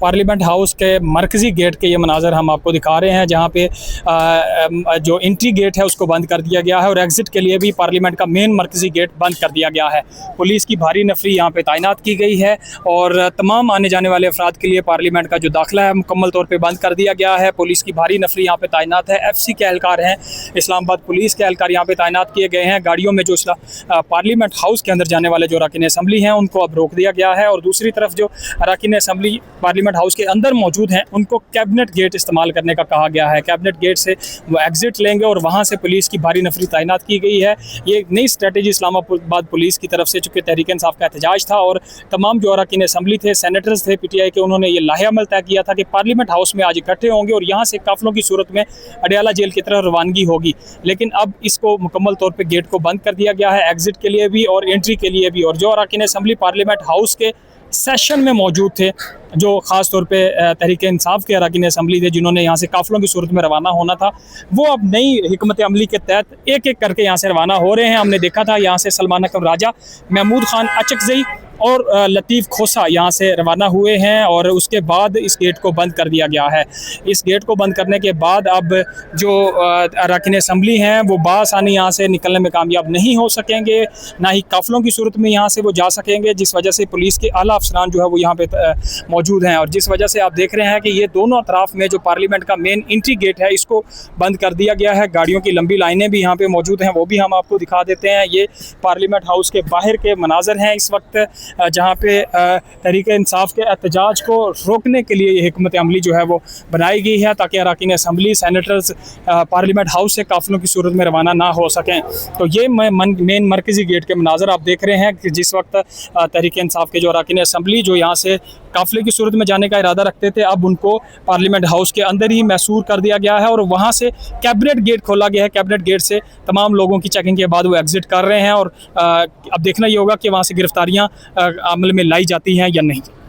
Parliament house के मरकज़ी gate के ये मनाज़र हम आपको दिखा रहे हैं, जहाँ पे जो एंट्री गेट है उसको बंद कर दिया गया है और एग्ज़िट के लिए भी पार्लियामेंट का मेन मरकज़ी गेट बंद कर दिया गया है। पुलिस की भारी नफरी यहाँ पे तैनात की गई है और तमाम आने जाने वाले अफराद के लिए पार्लियामेंट का जो दाखिला है मुकम्मल तौर पर बंद कर दिया गया है। पुलिस की भारी नफरी यहाँ पर तैनात है। FC के एहलकार हैं, इस्लामाबाद पुलिस के एहलकार यहाँ पर तैनात किए गए हैं। गाड़ियों में जो पार्लियामेंट हाउस के अंदर जाने वाले जो अरकान असम्बली हैं उनको अब रोक दिया गया है और दूसरी तरफ जो अरकान असम्बली पार्लियामेंट हाउस के अंदर मौजूद हैं उनको कैबिनेट गेट इस्तेमाल करने का कहा गया है। कैबिनेट गेट से वो एग्जिट लेंगे और वहाँ से पुलिस की भारी नफरी तैनात की गई है। ये एक नई स्ट्रेटजी इस्लामाबाद पुलिस की तरफ से, चूँकि तहरीक इंसाफ का एहतजाज था और तमाम जो अरकान असम्बली थे, सेनेटर्स थे PTI के, उन्होंने ये लाहेअमल तय किया था कि पार्लियामेंट हाउस में आज इकट्ठे होंगे और यहाँ से काफिलों की सूरत में अडयाला जेल की तरफ रवानगी होगी। लेकिन अब इसको मुकम्मल तौर पर गेट को बंद कर दिया गया है, एग्जिट के लिए भी और एंट्री के लिए भी। और जो अरकान असम्बली पार्लियामेंट हाउस के सेशन में मौजूद थे, जो ख़ास तौर पे तहरीक इंसाफ के अरकान असम्बली थे, जिन्होंने यहाँ से काफ़िलों की सूरत में रवाना होना था, वो अब नई हिकमत अमली के तहत एक एक करके यहाँ से रवाना हो रहे हैं। हमने देखा था यहाँ से सलमान अकरम राजा, महमूद खान अचकज़ई और लतीफ़ खोसा यहाँ से रवाना हुए हैं और उसके बाद इस गेट को बंद कर दिया गया है। इस गेट को बंद करने के बाद अब जो अरकान असम्बली हैं वो बासानी यहाँ से निकलने में कामयाब नहीं हो सकेंगे, ना ही काफ़िलों की सूरत में यहाँ से वो जा सकेंगे, जिस वजह से पुलिस के आला अफसरान जो है वो यहाँ पे मौजूद हैं। और जिस वजह से आप देख रहे हैं कि ये दोनों अतराफ़ में जो पार्लियामेंट का मेन एंट्री गेट है इसको बंद कर दिया गया है। गाड़ियों की लंबी लाइनें भी यहाँ पे मौजूद हैं, वो भी हम आपको दिखा देते हैं। ये पार्लियामेंट हाउस के बाहर के मनाज़र हैं इस वक्त, जहाँ पे तहरीक इंसाफ के एहतजाज को रोकने के लिए ये हिकमत अमली जो है वो बनाई गई है, ताकि अरकान असम्बली, सेनेटर्स पार्लियामेंट हाउस से काफ़िलों की सूरत में रवाना ना हो सकें। तो ये मेन मरकज़ी गेट के मनाज़र आप देख रहे हैं कि जिस वक्त तहरीक इंसाफ के जो अरकान असम्बली जो यहाँ से काफ़िले की सूरत में जाने का इरादा रखते थे, अब उनको पार्लियामेंट हाउस के अंदर ही महसूर कर दिया गया है और वहाँ से कैबिनेट गेट खोला गया है। कैबिनेट गेट से तमाम लोगों की चेकिंग के बाद वो एग्जिट कर रहे हैं और अब देखना ये होगा कि वहाँ से गिरफ्तारियाँ अमल में लाई जाती हैं या नहीं।